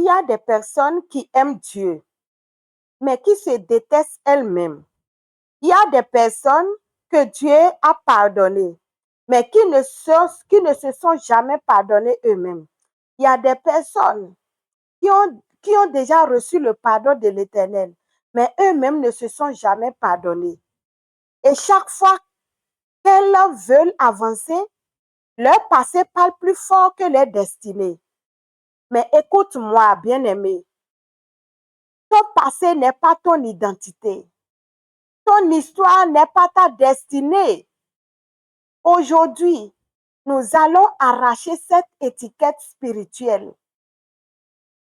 Il y a des personnes qui aiment Dieu, mais qui se détestent elles-mêmes. Il y a des personnes que Dieu a pardonnées, mais qui ne se sont jamais pardonnées eux-mêmes. Il y a des personnes qui ont déjà reçu le pardon de l'Éternel, mais eux-mêmes ne se sont jamais pardonnés. Et chaque fois qu'elles veulent avancer, leur passé parle plus fort que leur destinée. Mais écoute-moi, bien-aimé, ton passé n'est pas ton identité. Ton histoire n'est pas ta destinée. Aujourd'hui, nous allons arracher cette étiquette spirituelle.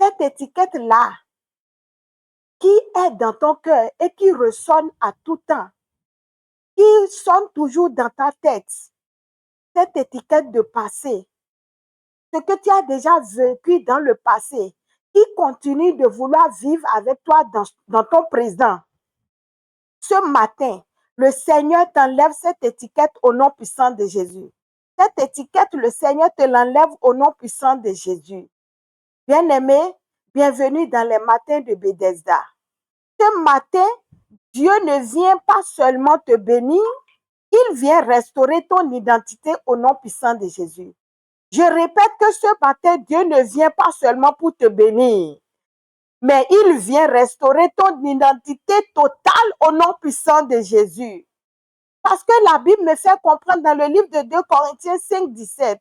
Cette étiquette-là qui est dans ton cœur et qui ressonne à tout temps, qui sonne toujours dans ta tête. Cette étiquette de passé, ce que tu as déjà vécu dans le passé, qui continue de vouloir vivre avec toi dans ton présent. Ce matin, le Seigneur t'enlève cette étiquette au nom puissant de Jésus. Cette étiquette, le Seigneur te l'enlève au nom puissant de Jésus. Bien-aimé, bienvenue dans les matins de Bethesda. Ce matin, Dieu ne vient pas seulement te bénir, il vient restaurer ton identité au nom puissant de Jésus. Je répète que ce matin, Dieu ne vient pas seulement pour te bénir, mais il vient restaurer ton identité totale au nom puissant de Jésus. Parce que la Bible me fait comprendre dans le livre de 2 Corinthiens 5, 17,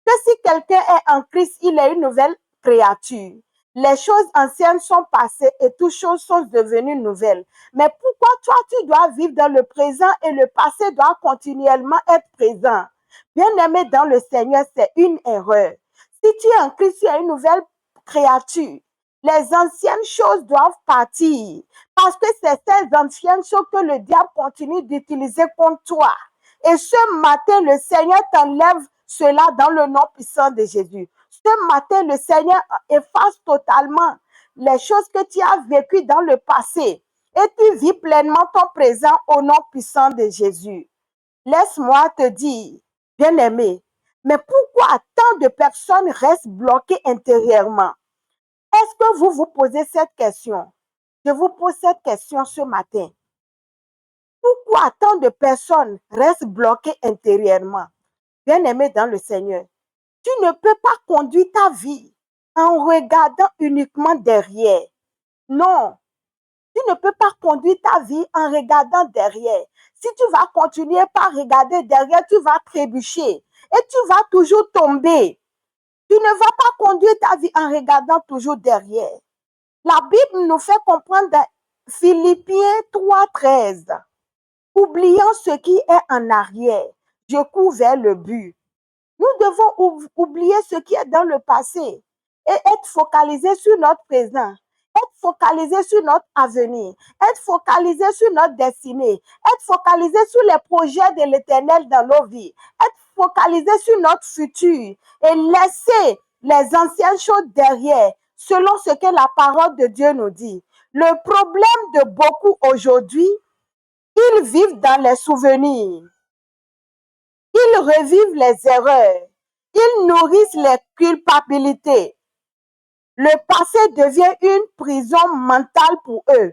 que si quelqu'un est en Christ, il est une nouvelle créature. Les choses anciennes sont passées et toutes choses sont devenues nouvelles. Mais pourquoi toi, tu dois vivre dans le présent et le passé doit continuellement être présent? Bien-aimé dans le Seigneur, c'est une erreur. Si tu es en Christ, tu es une nouvelle créature. Les anciennes choses doivent partir parce que c'est ces anciennes choses que le diable continue d'utiliser contre toi. Et ce matin, le Seigneur t'enlève cela dans le nom puissant de Jésus. Ce matin, le Seigneur efface totalement les choses que tu as vécues dans le passé et tu vis pleinement ton présent au nom puissant de Jésus. Laisse-moi te dire, bien-aimé, mais pourquoi tant de personnes restent bloquées intérieurement? Est-ce que vous vous posez cette question? Je vous pose cette question ce matin. Pourquoi tant de personnes restent bloquées intérieurement? Bien-aimé dans le Seigneur, tu ne peux pas conduire ta vie en regardant uniquement derrière. Non, tu ne peux pas conduire ta vie en regardant derrière. Si tu vas continuer par regarder derrière, tu vas trébucher et tu vas toujours tomber. Tu ne vas pas conduire ta vie en regardant toujours derrière. La Bible nous fait comprendre dans Philippiens 3, 13. Oubliant ce qui est en arrière, je cours vers le but. Nous devons oublier ce qui est dans le passé et être focalisés sur notre présent, être focalisés sur notre avenir, être focalisés sur notre destinée, être focalisés sur les projets de l'Éternel dans nos vies, être focalisés sur notre futur et laisser les anciennes choses derrière selon ce que la parole de Dieu nous dit. Le problème de beaucoup aujourd'hui, ils vivent dans les souvenirs. Ils revivent les erreurs. Ils nourrissent les culpabilités. Le passé devient une prison mentale pour eux,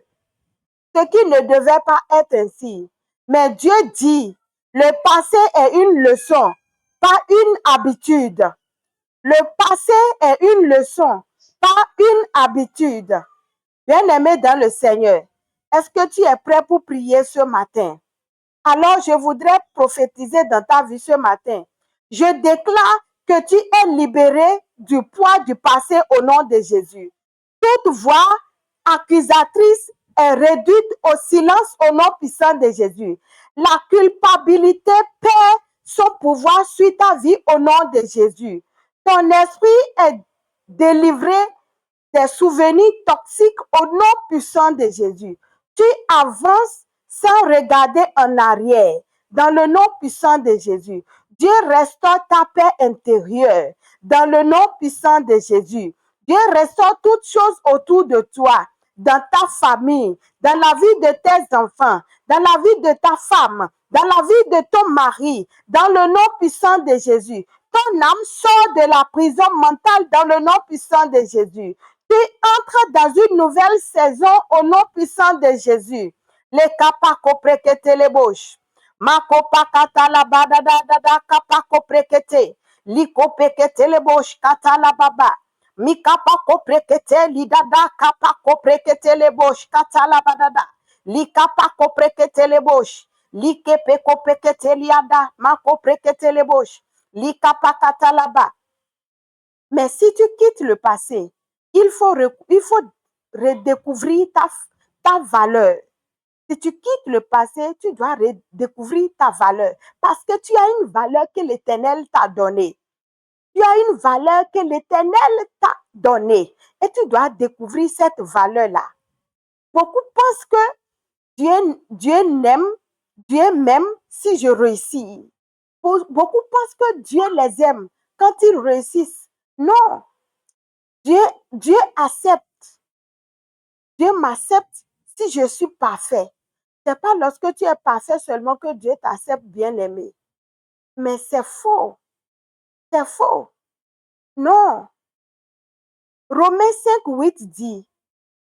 ce qui ne devait pas être ainsi. Mais Dieu dit, le passé est une leçon, pas une habitude. Le passé est une leçon, pas une habitude. Bien-aimé dans le Seigneur, est-ce que tu es prêt pour prier ce matin? Alors, je voudrais prophétiser dans ta vie ce matin. Je déclare que tu es libéré du poids du passé au nom de Jésus. Toute voix accusatrice est réduite au silence au nom puissant de Jésus. La culpabilité perd son pouvoir sur ta vie au nom de Jésus. Ton esprit est délivré des souvenirs toxiques au nom puissant de Jésus. Tu avances sans regarder en arrière, dans le nom puissant de Jésus. Dieu restaure ta paix intérieure, dans le nom puissant de Jésus. Dieu restaure toutes choses autour de toi, dans ta famille, dans la vie de tes enfants, dans la vie de ta femme, dans la vie de ton mari, dans le nom puissant de Jésus. Ton âme sort de la prison mentale dans le nom puissant de Jésus. Tu entres dans une nouvelle saison au nom puissant de Jésus. Les kapako prekete les bouches. Mako pakata la badada dada kapako prekete. Liko pekete les bouches kata la baba. Mi kapako prekete li dada kapako prekete les bouches kata la badada. Li kapako prekete les bouches. Li kepeko pekete li ada mako prekete les bouches. Li kapakata la ba. Mais si tu quittes le passé, il faut redécouvrir ta valeur. Si tu quittes le passé, tu dois redécouvrir ta valeur. Parce que tu as une valeur que l'Éternel t'a donnée. Tu as une valeur que l'Éternel t'a donnée. Et tu dois découvrir cette valeur-là. Beaucoup pensent que Dieu m'aime si je réussis. Beaucoup pensent que Dieu les aime quand ils réussissent. Non, Dieu m'accepte si je suis parfait. Ce n'est pas lorsque tu es parfait seulement que Dieu t'accepte, bien-aimé. Mais c'est faux. C'est faux. Non. Romains 5:8 dit,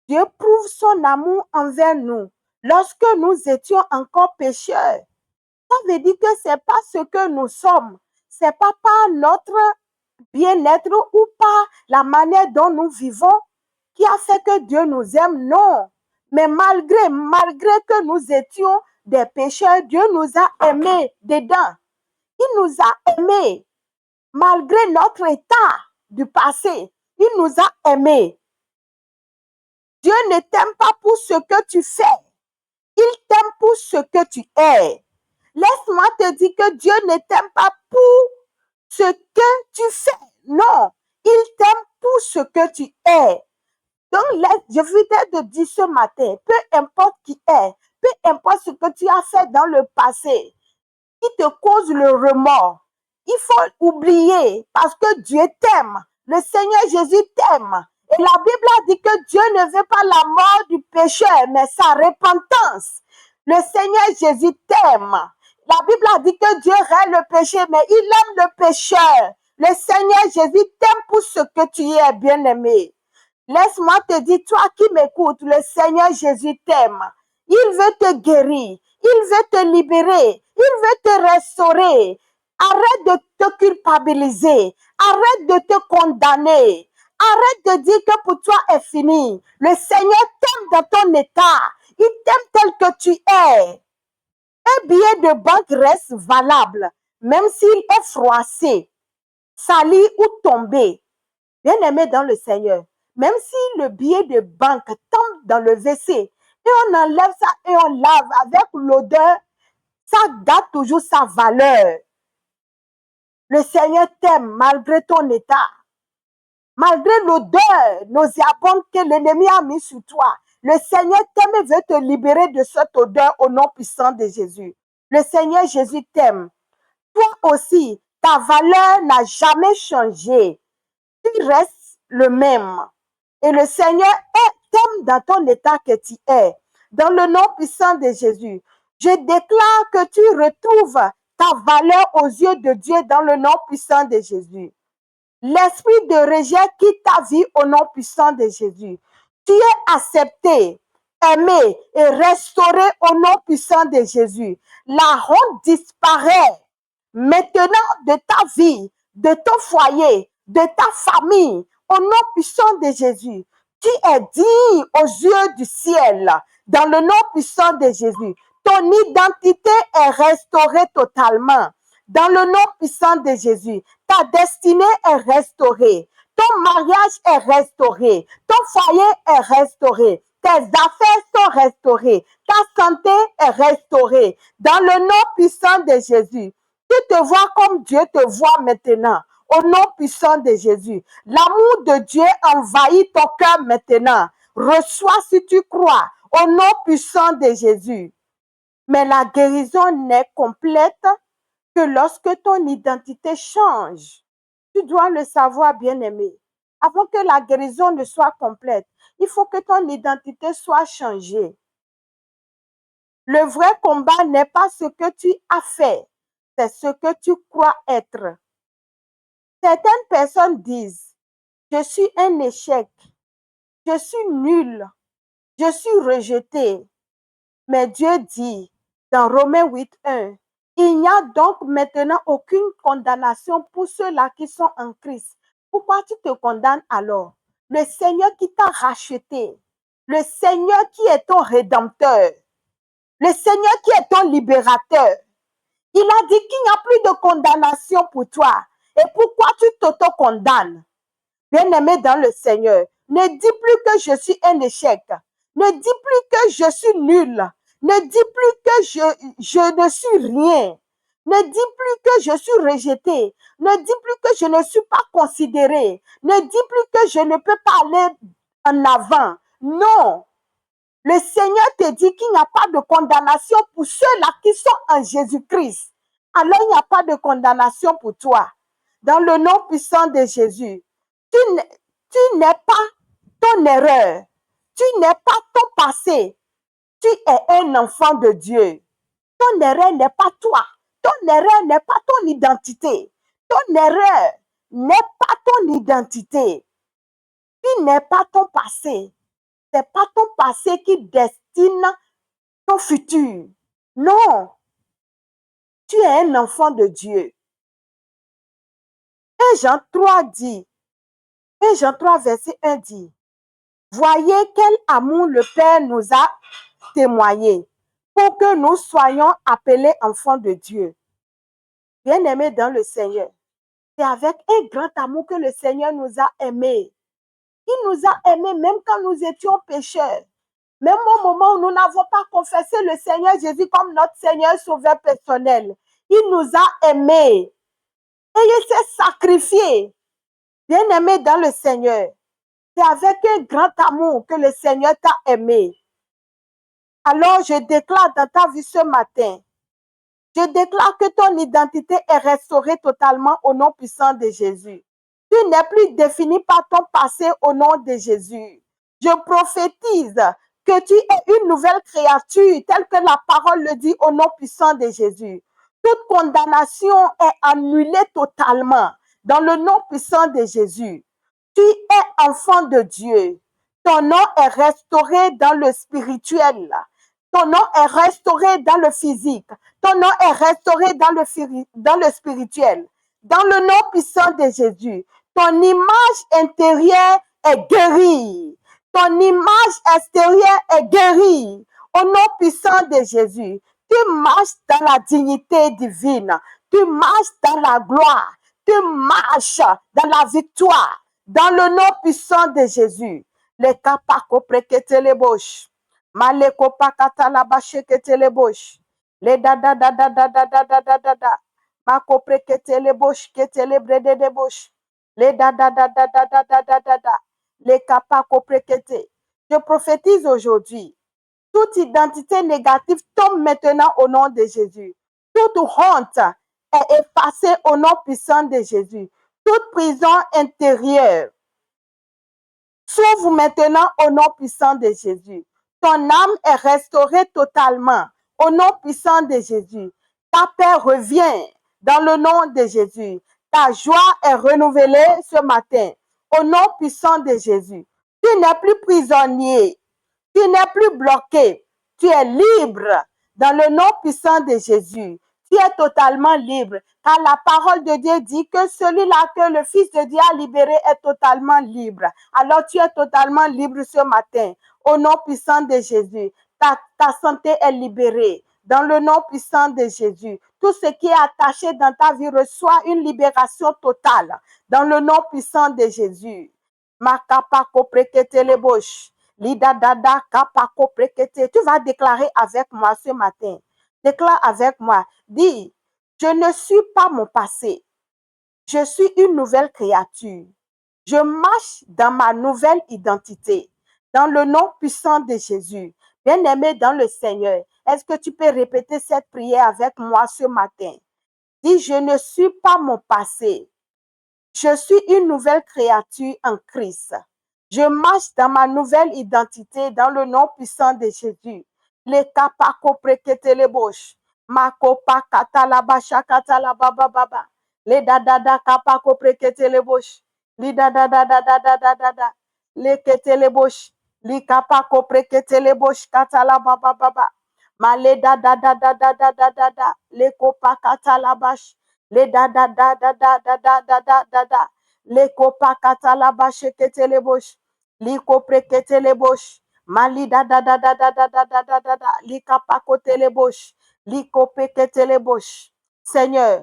Dieu prouve son amour envers nous lorsque nous étions encore pécheurs. Ça veut dire que ce n'est pas ce que nous sommes. Ce n'est pas par notre bien-être ou par la manière dont nous vivons qui a fait que Dieu nous aime, non. Mais malgré que nous étions des pécheurs, Dieu nous a aimés dedans. Il nous a aimés. Malgré notre état du passé, il nous a aimés. Dieu ne t'aime pas pour ce que tu fais. Il t'aime pour ce que tu es. Laisse-moi te dire que Dieu ne t'aime pas pour ce que tu fais. Non, il t'aime pour ce que tu es. Donc, je voudrais te dire ce matin, peu importe qui est, peu importe ce que tu as fait dans le passé, qui te cause le remords, il faut oublier parce que Dieu t'aime. Le Seigneur Jésus t'aime. Et la Bible a dit que Dieu ne veut pas la mort du pécheur, mais sa repentance. Le Seigneur Jésus t'aime. La Bible a dit que Dieu règle le péché, mais il aime le pécheur. Le Seigneur Jésus t'aime pour ce que tu es, bien-aimé. Laisse-moi te dire, toi qui m'écoutes, le Seigneur Jésus t'aime. Il veut te guérir. Il veut te libérer. Il veut te restaurer. Arrête de te culpabiliser. Arrête de te condamner. Arrête de dire que pour toi est fini. Le Seigneur t'aime dans ton état. Il t'aime tel que tu es. Un billet de banque reste valable, même s'il est froissé, sali ou tombé. Bien-aimé dans le Seigneur, même si le billet de banque tombe dans le WC et on enlève ça et on lave avec l'odeur, ça garde toujours sa valeur. Le Seigneur t'aime malgré ton état, malgré l'odeur nauséabonde que l'ennemi a mis sur toi. Le Seigneur t'aime et veut te libérer de cette odeur au nom puissant de Jésus. Le Seigneur Jésus t'aime. Toi aussi, ta valeur n'a jamais changé. Tu restes le même. Et le Seigneur t'aime dans ton état que tu es. Dans le nom puissant de Jésus, je déclare que tu retrouves ta valeur aux yeux de Dieu dans le nom puissant de Jésus. L'esprit de rejet quitte ta vie au nom puissant de Jésus. Tu es accepté, aimé et restauré au nom puissant de Jésus. La honte disparaît maintenant de ta vie, de ton foyer, de ta famille, au nom puissant de Jésus. Tu es digne aux yeux du ciel, dans le nom puissant de Jésus. Ton identité est restaurée totalement. Dans le nom puissant de Jésus, ta destinée est restaurée. Ton mariage est restauré. Ton foyer est restauré. Tes affaires sont restaurées. Ta santé est restaurée. Dans le nom puissant de Jésus, tu te vois comme Dieu te voit maintenant. Au nom puissant de Jésus, l'amour de Dieu envahit ton cœur maintenant. Reçois si tu crois. Au nom puissant de Jésus. Mais la guérison n'est complète que lorsque ton identité change. Tu dois le savoir, bien-aimé. Avant que la guérison ne soit complète, il faut que ton identité soit changée. Le vrai combat n'est pas ce que tu as fait, c'est ce que tu crois être. Certaines personnes disent, je suis un échec. je suis nul, je suis rejeté. Mais Dieu dit dans Romains 8:1, il n'y a donc maintenant aucune condamnation pour ceux-là qui sont en Christ. Pourquoi tu te condamnes alors? Le Seigneur qui t'a racheté, le Seigneur qui est ton rédempteur, le Seigneur qui est ton libérateur, il a dit qu'il n'y a plus de condamnation pour toi. Et pourquoi tu t'auto-condamnes? Bien-aimé dans le Seigneur, ne dis plus que je suis un échec. Ne dis plus que je suis nul. Ne dis plus que je ne suis rien. Ne dis plus que je suis rejeté. Ne dis plus que je ne suis pas considéré. Ne dis plus que je ne peux pas aller en avant. Non. Le Seigneur te dit qu'il n'y a pas de condamnation pour ceux-là qui sont en Jésus-Christ. Alors il n'y a pas de condamnation pour toi. Dans le nom puissant de Jésus, tu n'es pas ton erreur. Tu n'es pas ton passé. Tu es un enfant de Dieu. Ton erreur n'est pas toi. Ton erreur n'est pas ton identité. Ton erreur n'est pas ton identité. Tu n'es pas ton passé. Ce n'est pas ton passé qui destine ton futur. Non. Tu es un enfant de Dieu. 1 Jean 3 dit, 1 Jean 3 verset 1 dit, voyez quel amour le Père nous a témoigné pour que nous soyons appelés enfants de Dieu. Bien-aimés dans le Seigneur, c'est avec un grand amour que le Seigneur nous a aimés. Il nous a aimés même quand nous étions pécheurs. Même au moment où nous n'avons pas confessé le Seigneur Jésus comme notre Seigneur sauveur personnel. Il nous a aimés. Et il s'est sacrifié. Bien-aimé dans le Seigneur, c'est avec un grand amour que le Seigneur t'a aimé. Alors je déclare dans ta vie ce matin, je déclare que ton identité est restaurée totalement au nom puissant de Jésus. Tu n'es plus défini par ton passé au nom de Jésus. Je prophétise que tu es une nouvelle créature telle que la parole le dit au nom puissant de Jésus. Toute condamnation est annulée totalement dans le nom puissant de Jésus. Tu es enfant de Dieu. Ton nom est restauré dans le spirituel. Ton nom est restauré dans le physique. Ton nom est restauré dans le spirituel. Dans le nom puissant de Jésus, ton image intérieure est guérie. Ton image extérieure est guérie. Au nom puissant de Jésus, tu marches dans la dignité divine. Tu marches dans la gloire. Tu marches dans la victoire. Dans le nom puissant de Jésus. Les kapako prekete les boches. Maleko pakata la bache kete les boches. Les da da da da da da da da da da da. Mako prekete les boches kete les brede de boches. Les da da da da da da da da da da. Les kapako prekete. Je prophétise aujourd'hui. Toute identité négative tombe maintenant au nom de Jésus. Toute honte est effacée au nom puissant de Jésus. Toute prison intérieure s'ouvre maintenant au nom puissant de Jésus. Ton âme est restaurée totalement au nom puissant de Jésus. Ta paix revient dans le nom de Jésus. Ta joie est renouvelée ce matin au nom puissant de Jésus. Tu n'es plus prisonnier. Tu n'es plus bloqué. Tu es libre dans le nom puissant de Jésus. Tu es totalement libre. Car la parole de Dieu dit que celui-là que le Fils de Dieu a libéré est totalement libre. Alors tu es totalement libre ce matin. Au nom puissant de Jésus. Ta santé est libérée. Dans le nom puissant de Jésus. Tout ce qui est attaché dans ta vie reçoit une libération totale. Dans le nom puissant de Jésus. Makapako prekete le bosh. Lida dada kapako prekete. Tu vas déclarer avec moi ce matin. Déclare avec moi. Dis, je ne suis pas mon passé. Je suis une nouvelle créature. Je marche dans ma nouvelle identité. Dans le nom puissant de Jésus. Bien-aimé dans le Seigneur, est-ce que tu peux répéter cette prière avec moi ce matin? Dis, je ne suis pas mon passé. Je suis une nouvelle créature en Christ. Je marche dans ma nouvelle identité dans le nom puissant de Jésus. Les kapako prekete les boches. Mako pakata la basha kata la baba baba. Les dadada kapako prekete les boches. Les dadada da da da da da da. leketelebosh, likapako preketelebosh katala baba baba, male da da da da da da da da da, lekopa katalabash, le da da da da da da da da da da da, lekopa katalabash ketelebosh, liko preketelebosh, mali da da da da da da da da da da da, likapako telebosh, liko preketelebosh. Seigneur,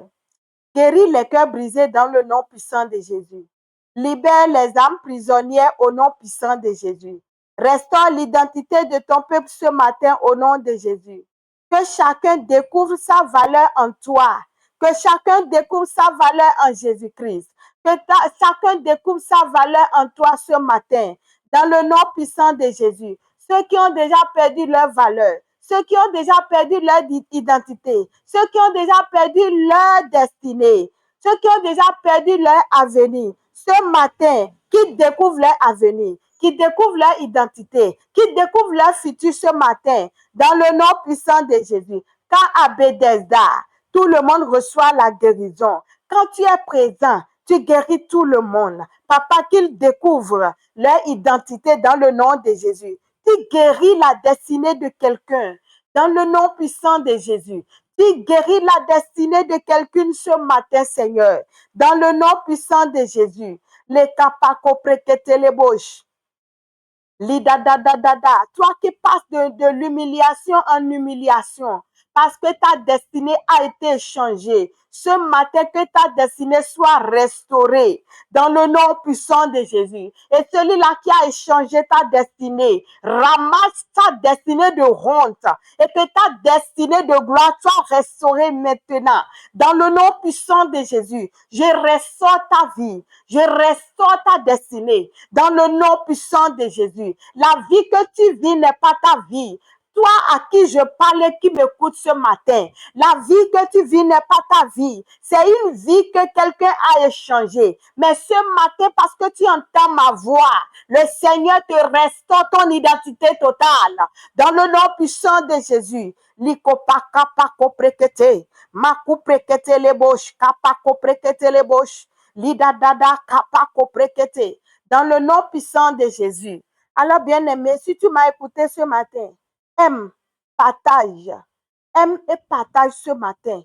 guéris les cœurs brisés dans le nom puissant de Jésus. Libère les âmes prisonnières au nom puissant de Jésus. Restaure l'identité de ton peuple ce matin au nom de Jésus. Que chacun découvre sa valeur en toi. Que chacun découvre sa valeur en Jésus-Christ. Que chacun découvre sa valeur en toi ce matin. Dans le nom puissant de Jésus. Ceux qui ont déjà perdu leur valeur, ceux qui ont déjà perdu leur identité, ceux qui ont déjà perdu leur destinée, ceux qui ont déjà perdu leur avenir, ce matin, qui découvrent leur avenir, qui découvrent leur identité, qui découvrent leur futur ce matin, dans le nom puissant de Jésus. Quand à Bethesda, tout le monde reçoit la guérison. Quand tu es présent, tu guéris tout le monde. Papa, qu'ils découvrent leur identité dans le nom de Jésus. Tu guéris la destinée de quelqu'un dans le nom puissant de Jésus. Tu guéris la destinée de quelqu'un ce matin, Seigneur, dans le nom puissant de Jésus. Les kapako prekete les bouches. Lidadadadada. Toi qui passes de l'humiliation en humiliation, parce que ta destinée a été changée. Ce matin, que ta destinée soit restaurée dans le nom puissant de Jésus. Et celui-là qui a échangé ta destinée, ramasse ta destinée de honte et que ta destinée de gloire soit restaurée maintenant. Dans le nom puissant de Jésus, je restaure ta vie, je restaure ta destinée. Dans le nom puissant de Jésus, la vie que tu vis n'est pas ta vie. Toi à qui je parle et qui m'écoute ce matin, la vie que tu vis n'est pas ta vie. C'est une vie que quelqu'un a échangée. Mais ce matin, parce que tu entends ma voix, le Seigneur te restaure ton identité totale. Dans le nom puissant de Jésus. Likopaka pako prekete, maku prekete le bosh, kapako prekete le bosh, lidadada kapako prekete. Dans le nom puissant de Jésus. Alors, bien-aimé, si tu m'as écouté ce matin, aime, partage. Aime et partage ce matin.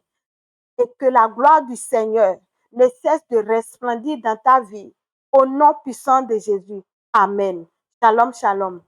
Et que la gloire du Seigneur ne cesse de resplendir dans ta vie. Au nom puissant de Jésus. Amen. Shalom, shalom.